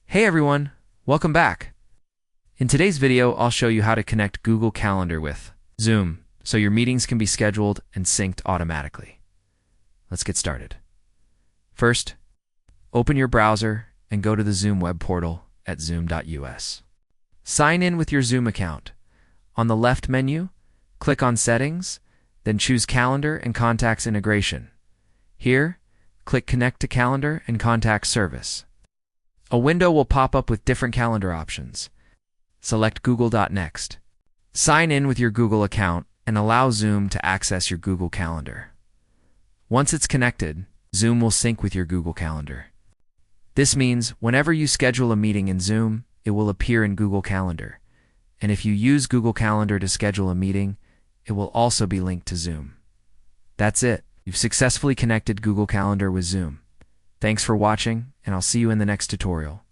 Hey everyone, welcome back. In today's video, I'll show you how to connect Google Calendar with Zoom so your meetings can be scheduled and synced automatically. Let's get started. First, open your browser and go to the Zoom web portal at zoom.us. Sign in with your Zoom account. On the left menu, click on Settings, then choose Calendar and Contacts Integration. Here, click Connect to Calendar and Contact Service. A window will pop up with different calendar options. Select Google.next. Sign in with your Google account and allow Zoom to access your Google Calendar. Once it's connected, Zoom will sync with your Google Calendar. This means whenever you schedule a meeting in Zoom, it will appear in Google Calendar. And if you use Google Calendar to schedule a meeting, it will also be linked to Zoom. That's it. You've successfully connected Google Calendar with Zoom. Thanks for watching, and I'll see you in the next tutorial.